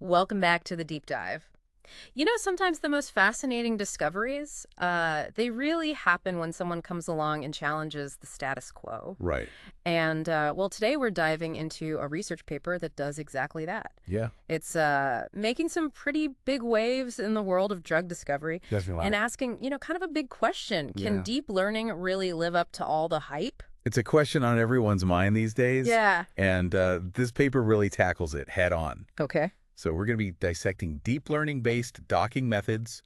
Welcome back to the deep dive. You know, sometimes the most fascinating discoveries, they really happen when someone comes along and challenges the status quo. Right. And, well, today we're diving into a research paper that does exactly that. Yeah. It's making some pretty big waves in the world of drug discovery Definitely. and asking, kind of a big question. Can Yeah. deep learning really live up to all the hype? It's a question on everyone's mind these days. Yeah. And this paper really tackles it head on. Okay. So we're going to be dissecting deep learning-based docking methods,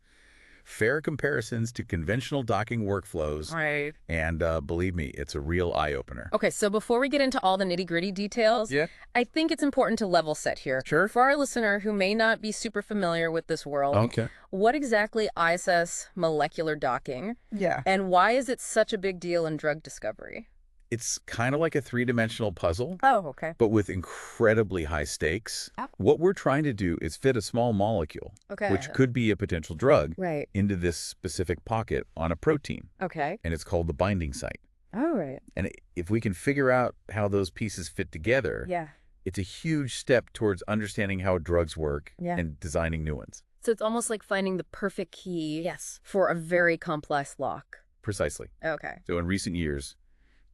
fair comparisons to conventional docking workflows, Right. and believe me, it's a real eye-opener. Okay, so before we get into all the nitty-gritty details, Yeah. I think it's important to level set here. Sure. For our listener who may not be super familiar with this world, Okay. what exactly ISS molecular docking, Yeah. and why is it such a big deal in drug discovery? It's kind of like a three-dimensional puzzle, Oh, okay. but with incredibly high stakes. Oh. What we're trying to do is fit a small molecule, Okay. which could be a potential drug, Right. into this specific pocket on a protein, Okay. and it's called the binding site. All right. And if we can figure out how those pieces fit together, Yeah. it's a huge step towards understanding how drugs work Yeah. and designing new ones. So it's almost like finding the perfect key for a very complex lock. Precisely. Okay. So in recent years,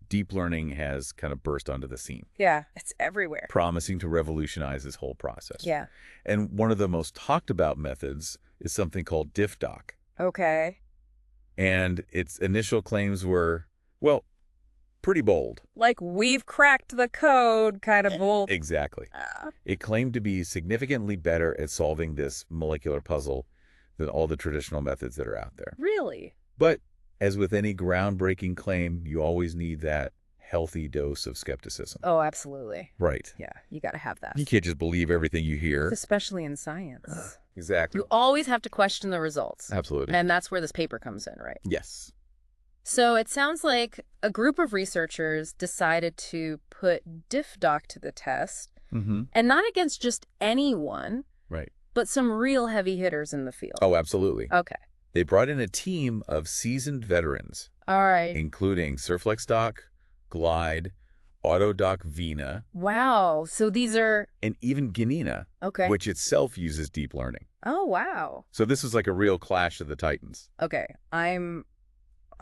deep learning has kind of burst onto the scene, Yeah, it's everywhere. promising to revolutionize this whole process. Yeah. And one of the most talked about methods is something called DiffDock. Okay. And its initial claims were, well, pretty bold. Like, we've cracked the code kind of bold. Exactly. It claimed to be significantly better at solving this molecular puzzle than all the traditional methods that are out there. Really? But as with any groundbreaking claim, you always need that healthy dose of skepticism. Oh, absolutely. Right. Yeah, you got to have that. You can't just believe everything you hear. Especially in science. Exactly. You always have to question the results. Absolutely. And that's where this paper comes in, right? Yes. So it sounds like a group of researchers decided to put DiffDock to the test, Mm-hmm. and not against just anyone, Right. but some real heavy hitters in the field. Oh, absolutely. Okay. They brought in a team of seasoned veterans, All right. including Surflex-Dock, Glide, AutoDock Vina, Wow. So these are... and even Gnina, Okay. which itself uses deep learning. Oh, wow. So this is like a real clash of the titans. Okay. I'm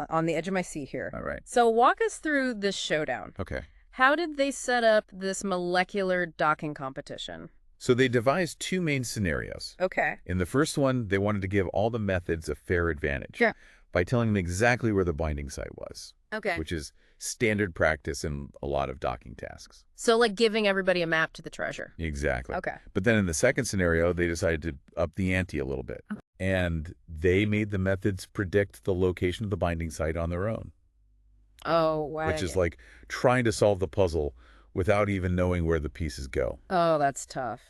on the edge of my seat here. All right. So walk us through this showdown. Okay. How did they set up this molecular docking competition? So they devised two main scenarios. Okay. In the first one, they wanted to give all the methods a fair advantage Yeah. by telling them exactly where the binding site was, Okay. which is standard practice in a lot of docking tasks. So like giving everybody a map to the treasure. Exactly. Okay. But then in the second scenario, they decided to up the ante a little bit. And they made the methods predict the location of the binding site on their own, Oh, wow. which is like trying to solve the puzzle without even knowing where the pieces go. Oh, that's tough.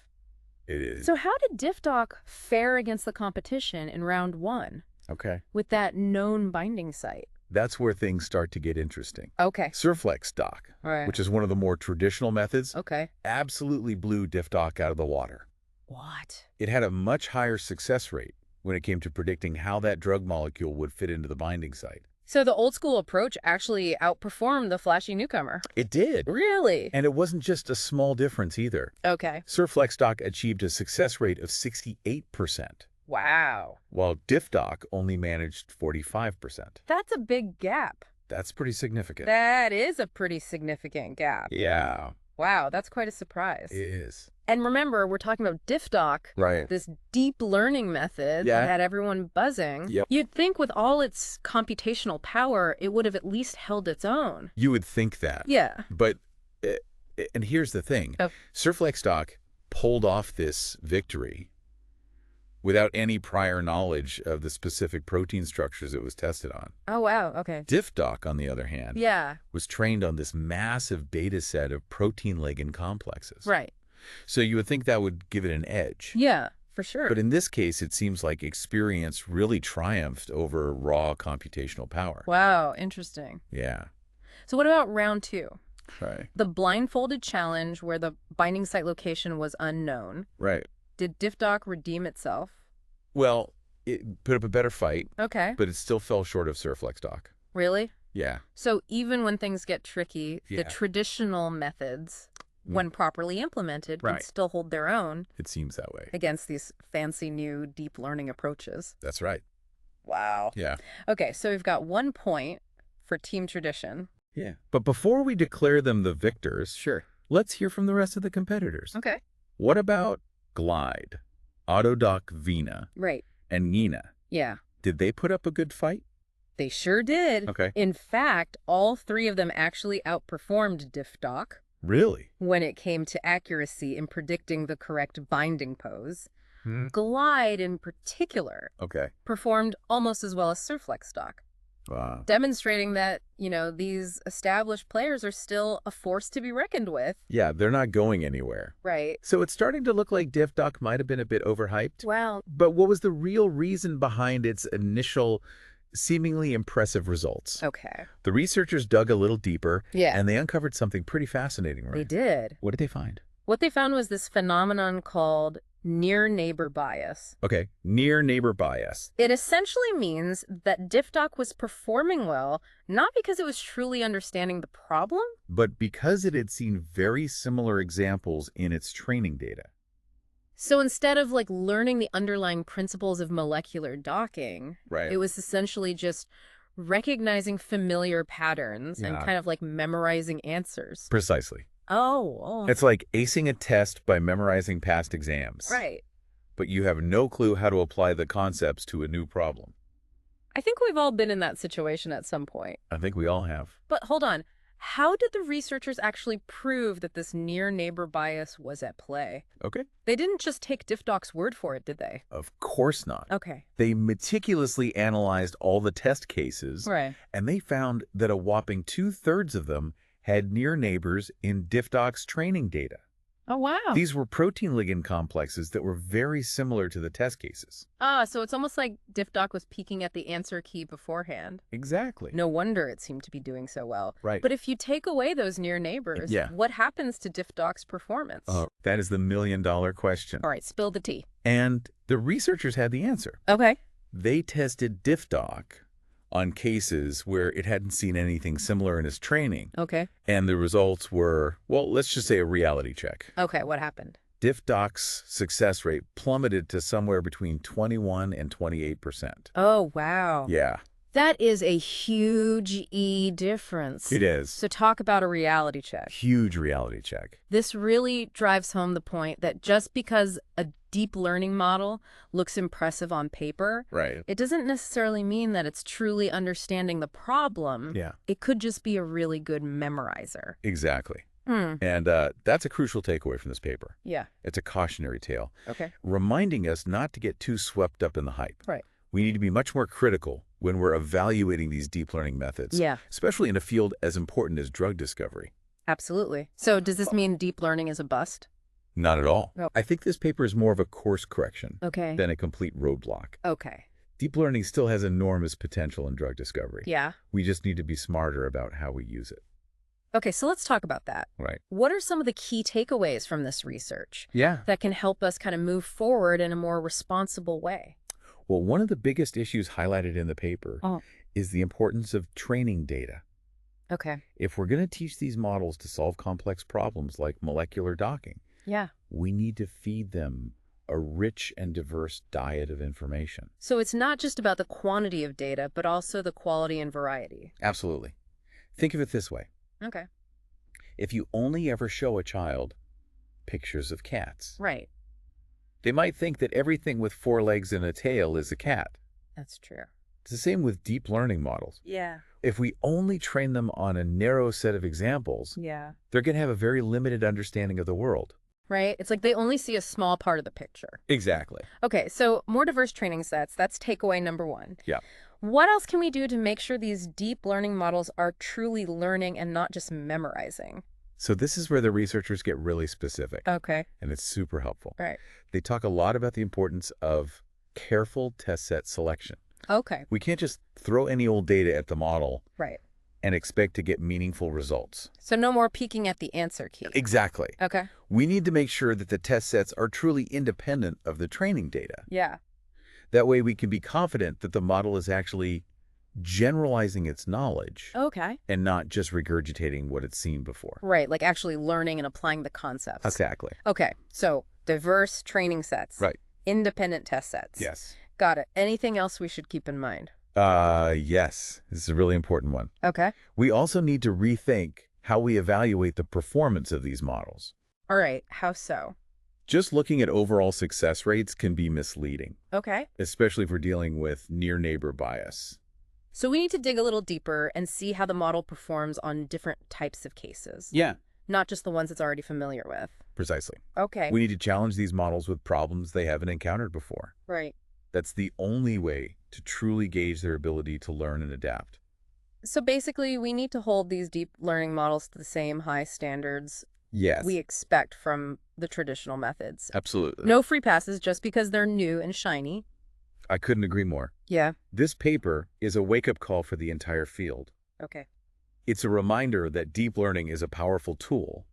It is. So how did DiffDock fare against the competition in round one Okay. with that known binding site? That's where things start to get interesting. Okay. Surflex-Dock, All right. which is one of the more traditional methods, Okay. absolutely blew DiffDock out of the water. What? It had a much higher success rate when it came to predicting how that drug molecule would fit into the binding site. So the old school approach actually outperformed the flashy newcomer. It did. Really? And it wasn't just a small difference either. Okay. Surflex-Dock achieved a success rate of 68%, Wow. while DiffDock only managed 45%. That's a big gap. That's pretty significant. That is a pretty significant gap. Yeah, Wow, that's quite a surprise. it is. And remember, we're talking about DiffDock, Right. this deep learning method Yeah. that had everyone buzzing. Yep. You'd think with all its computational power, it would have at least held its own. You would think that. Yeah. But, and here's the thing. Oh. Surflex-Dock pulled off this victory without any prior knowledge of the specific protein structures it was tested on. Oh, wow. Okay. DiffDock, on the other hand, Yeah. was trained on this massive data set of protein-ligand complexes. Right. So you would think that would give it an edge. Yeah, for sure. But in this case, it seems like experience really triumphed over raw computational power. Wow. Interesting. Yeah. So what about round two? Right. The blindfolded challenge where the binding site location was unknown. Right. Did DiffDock redeem itself? Well, it put up a better fight, Okay. but it still fell short of Surflex-Dock. Really? Yeah. So even when things get tricky, Yeah. the traditional methods when properly implemented, can Right. still hold their own It seems that way. against these fancy new deep learning approaches. That's right. Wow. Yeah. Okay, so we've got 1 point for Team Tradition. Yeah. But before we declare them the victors, Sure. let's hear from the rest of the competitors. Okay. What about Glide, AutoDock Vina, Right. and Gnina? Yeah. Did they put up a good fight? They sure did. Okay. In fact, all 3 of them actually outperformed DiffDock Really? when it came to accuracy in predicting the correct binding pose. Hmm. Glide, in particular, Okay. performed almost as well as Surflex-Dock, Wow. demonstrating that, these established players are still a force to be reckoned with. Yeah, they're not going anywhere. Right. So it's starting to look like DiffDock might have been a bit overhyped. Well, But what was the real reason behind its initial, seemingly impressive results? okay. The researchers dug a little deeper, Yeah. and they uncovered something pretty fascinating, right? They did. What did they find? What they found was this phenomenon called near-neighbor bias. Okay, near neighbor bias. It essentially means that DiffDock was performing well, not because it was truly understanding the problem. But because it had seen very similar examples in its training data. So instead of learning the underlying principles of molecular docking, Right. it was essentially just recognizing familiar patterns and Yeah. kind of memorizing answers. Precisely. Oh. It's like acing a test by memorizing past exams. Right. But you have no clue how to apply the concepts to a new problem. I think we've all been in that situation at some point. I think we all have. But hold on. How did the researchers actually prove that this near-neighbor bias was at play? Okay. They didn't just take DiffDock's word for it, did they? Of course not. Okay. They meticulously analyzed all the test cases, Right. and they found that a whopping 2/3 of them had near neighbors in DiffDock's training data. Oh, wow. These were protein-ligand complexes that were very similar to the test cases. So it's almost like DiffDock was peeking at the answer key beforehand. Exactly. No wonder it seemed to be doing so well. Right. But if you take away those near neighbors, Yeah. what happens to DiffDock's performance? That is the million-dollar question. All right, spill the tea. And the researchers had the answer. Okay. They tested DiffDock on cases where it hadn't seen anything similar in its training. Okay. And the results were, well, let's just say a reality check. Okay, what happened? DiffDock's success rate plummeted to somewhere between 21 and 28%. Oh, wow. Yeah, That is a huge difference. it is. So talk about a reality check. Huge reality check. This really drives home the point that just because a deep learning model looks impressive on paper, Right. it doesn't necessarily mean that it's truly understanding the problem. Yeah, It could just be a really good memorizer. exactly. Hmm. And that's a crucial takeaway from this paper. Yeah. It's a cautionary tale, Okay. reminding us not to get too swept up in the hype. Right. We need to be much more critical when we're evaluating these deep learning methods, Yeah, especially in a field as important as drug discovery. absolutely. So does this mean deep learning is a bust? Not at all. No. I think this paper is more of a course correction Okay. than a complete roadblock. Okay. Deep learning still has enormous potential in drug discovery. Yeah. We just need to be smarter about how we use it. Okay, so let's talk about that. Right. What are some of the key takeaways from this research Yeah. that can help us kind of move forward in a more responsible way? Well, one of the biggest issues highlighted in the paper Oh. is the importance of training data. Okay. If we're going to teach these models to solve complex problems like molecular docking, Yeah. we need to feed them a rich and diverse diet of information. So it's not just about the quantity of data, but also the quality and variety. Absolutely. Think of it this way. Okay. If you only ever show a child pictures of cats, Right. they might think that everything with 4 legs and a tail is a cat. That's true. It's the same with deep learning models. Yeah. If we only train them on a narrow set of examples, Yeah. they're going to have a very limited understanding of the world. Right? It's like they only see a small part of the picture. Exactly. Okay, so more diverse training sets, that's takeaway number 1. Yeah. What else can we do to make sure these deep learning models are truly learning and not just memorizing? So this is where the researchers get really specific, Okay. and it's super helpful. Right. They talk a lot about the importance of careful test set selection. Okay. We can't just throw any old data at the model Right. and expect to get meaningful results. So no more peeking at the answer key. Exactly. Okay. We need to make sure that the test sets are truly independent of the training data. Yeah. That way we can be confident that the model is actually generalizing its knowledge Okay. and not just regurgitating what it's seen before. Right, like actually learning and applying the concepts. Exactly. Okay, so diverse training sets. Right. Independent test sets. Yes. Got it. Anything else we should keep in mind? Yes. This is a really important one. Okay. We also need to rethink how we evaluate the performance of these models. All right, how so? Just looking at overall success rates can be misleading, Okay. especially if we're dealing with near-neighbor bias. So we need to dig a little deeper and see how the model performs on different types of cases. Yeah. Not just the ones it's already familiar with. Precisely. Okay. We need to challenge these models with problems they haven't encountered before. Right. That's the only way to truly gauge their ability to learn and adapt. So basically, we need to hold these deep learning models to the same high standards Yes. we expect from the traditional methods. Absolutely. No free passes just because they're new and shiny. I couldn't agree more. Yeah. This paper is a wake-up call for the entire field. Okay. It's a reminder that deep learning is a powerful tool,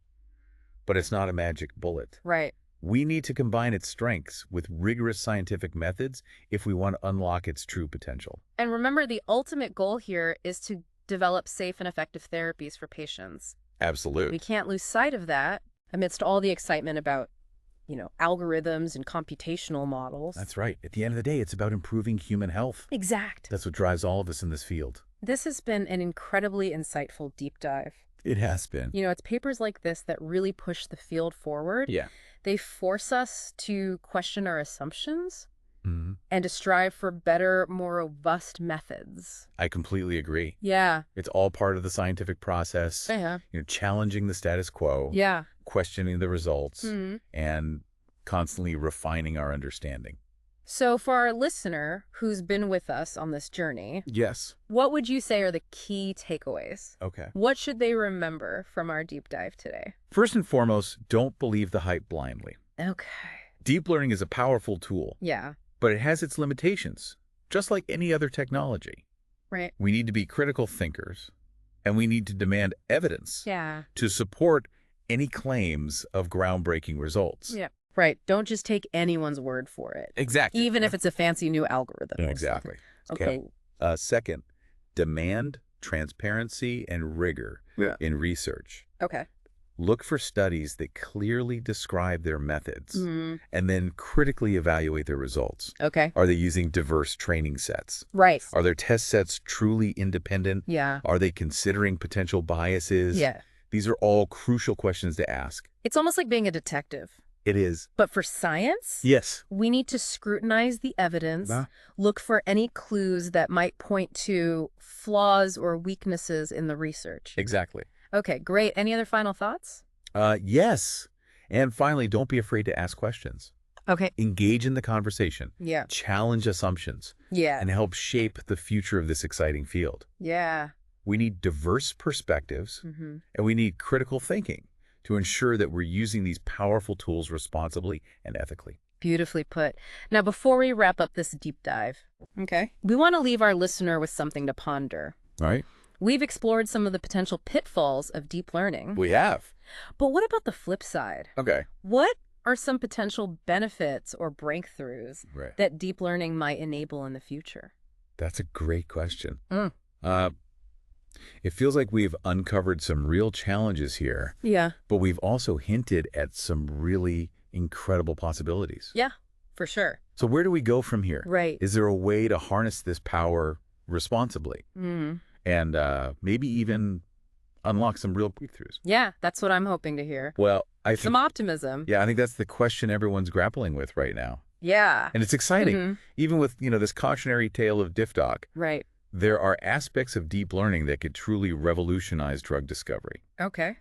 but it's not a magic bullet. Right. We need to combine its strengths with rigorous scientific methods if we want to unlock its true potential. And remember, the ultimate goal here is to develop safe and effective therapies for patients. Absolutely. We can't lose sight of that amidst all the excitement about, algorithms and computational models. That's right. At the end of the day, it's about improving human health. Exact. That's what drives all of us in this field. This has been an incredibly insightful deep dive. It has been. It's papers like this that really push the field forward. Yeah. They force us to question our assumptions Mm-hmm. and to strive for better, more robust methods. I completely agree. Yeah. It's all part of the scientific process, Yeah. challenging the status quo, Yeah. questioning the results, Mhm. and constantly refining our understanding. So for our listener who's been with us on this journey, Yes. what would you say are the key takeaways? Okay. What should they remember from our deep dive today? First and foremost, don't believe the hype blindly. Okay. Deep learning is a powerful tool, Yeah. but it has its limitations, just like any other technology. Right. We need to be critical thinkers, and we need to demand evidence Yeah. to support any claims of groundbreaking results. Yeah. Right. Don't just take anyone's word for it, Exactly. even if it's a fancy new algorithm. Exactly. Okay. Second, demand transparency and rigor in research. Okay. Look for studies that clearly describe their methods Mhm. and then critically evaluate their results. Okay. Are they using diverse training sets? Right. Are their test sets truly independent? Yeah. Are they considering potential biases? Yeah. These are all crucial questions to ask. It's almost like being a detective. It is. But for science, Yes. we need to scrutinize the evidence, look for any clues that might point to flaws or weaknesses in the research. Exactly. Okay, great. Any other final thoughts? Yes. And finally, don't be afraid to ask questions. Okay. Engage in the conversation. Yeah. Challenge assumptions. Yeah. And help shape the future of this exciting field. Yeah. We need diverse perspectives, Mm-hmm. and we need critical thinking to ensure that we're using these powerful tools responsibly and ethically. Beautifully put. Now, before we wrap up this deep dive, we want to leave our listener with something to ponder. All right? We've explored some of the potential pitfalls of deep learning. We have. But what about the flip side? Okay. What are some potential benefits or breakthroughs Right. that deep learning might enable in the future? That's a great question. Mm. It feels like we've uncovered some real challenges here, Yeah. but we've also hinted at some really incredible possibilities. Yeah, for sure. So where do we go from here? Right. Is there a way to harness this power responsibly Mm. and maybe even unlock some real breakthroughs? Yeah, that's what I'm hoping to hear. Well, I Some think, optimism. I think that's the question everyone's grappling with right now. Yeah. And it's exciting. Mhm. Even with, this cautionary tale of DiffDock, Right. there are aspects of deep learning that could truly revolutionize drug discovery. Okay.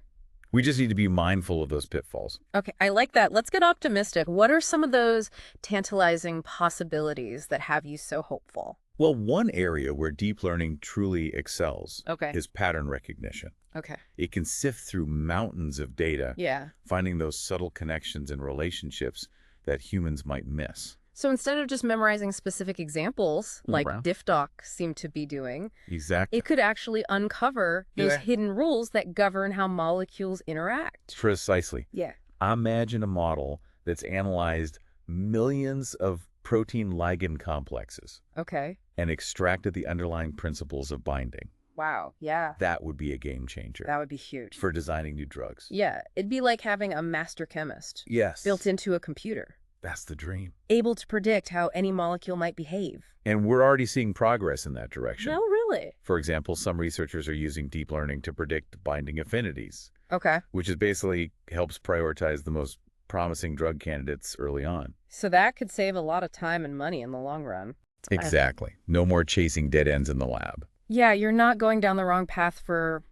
We just need to be mindful of those pitfalls. Okay, I like that. Let's get optimistic. What are some of those tantalizing possibilities that have you so hopeful? Well, one area where deep learning truly excels Okay. is pattern recognition. Okay. It can sift through mountains of data, Yeah. finding those subtle connections and relationships that humans might miss. So instead of just memorizing specific examples, like Right. DiffDock seemed to be doing, Exactly. it could actually uncover those Yeah. hidden rules that govern how molecules interact. Precisely. Yeah. Imagine a model that's analyzed millions of protein-ligand complexes Okay. and extracted the underlying principles of binding. Wow. Yeah. That would be a game changer That would be huge. for designing new drugs. Yeah. It'd be like having a master chemist Yes. built into a computer, That's the dream. able to predict how any molecule might behave. And we're already seeing progress in that direction. No, really? For example, some researchers are using deep learning to predict binding affinities, Okay. which is basically helps prioritize the most promising drug candidates early on. So that could save a lot of time and money in the long run. Exactly. No more chasing dead ends in the lab. Yeah, you're not going down the wrong path for,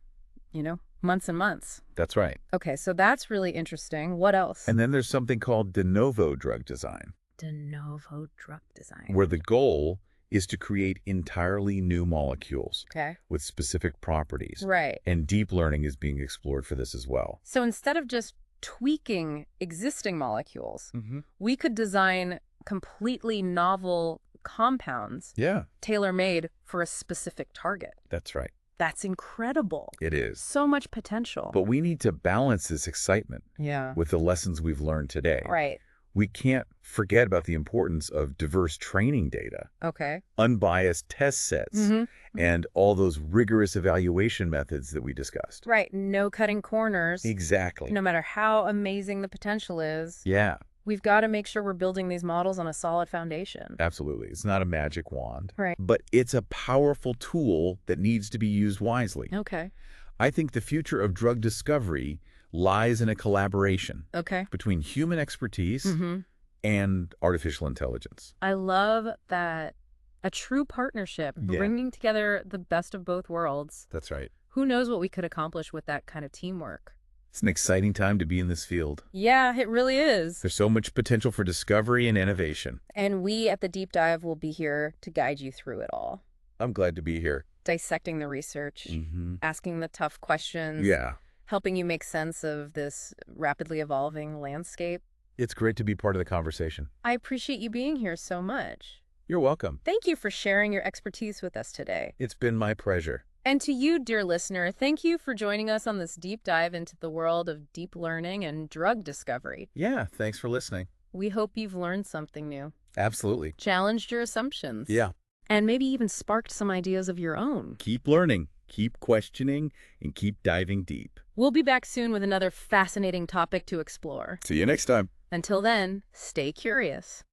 months and months. That's right. Okay, so that's really interesting. What else? And then there's something called de novo drug design, De novo drug design. where the goal is to create entirely new molecules Okay. with specific properties. Right. And deep learning is being explored for this as well. So instead of just tweaking existing molecules, Mm-hmm. we could design completely novel compounds Yeah, tailor-made for a specific target. that's right. That's incredible. It is. So much potential. But we need to balance this excitement Yeah. with the lessons we've learned today. Right. We can't forget about the importance of diverse training data, Okay. unbiased test sets, Mm-hmm. and all those rigorous evaluation methods that we discussed. Right. No cutting corners. Exactly. No matter how amazing the potential is, Yeah, we've got to make sure we're building these models on a solid foundation. absolutely. It's not a magic wand, Right. but it's a powerful tool that needs to be used wisely. Okay. I think the future of drug discovery lies in a collaboration Okay. between human expertise Mm-hmm. and artificial intelligence. I love that. A true partnership, Yeah. bringing together the best of both worlds. That's right. Who knows what we could accomplish with that kind of teamwork? It's an exciting time to be in this field. Yeah, it really is. There's so much potential for discovery and innovation. And we at the Deep Dive will be here to guide you through it all, I'm glad to be here. dissecting the research, Mm-hmm. asking the tough questions, Yeah, helping you make sense of this rapidly evolving landscape. it's great to be part of the conversation. I appreciate you being here so much. You're welcome. Thank you for sharing your expertise with us today. It's been my pleasure. And to you, dear listener, thank you for joining us on this deep dive into the world of deep learning and drug discovery. Yeah, thanks for listening. We hope you've learned something new, Absolutely. challenged your assumptions, Yeah. and maybe even sparked some ideas of your own. Keep learning, keep questioning, and keep diving deep. We'll be back soon with another fascinating topic to explore. See you next time. Until then, stay curious.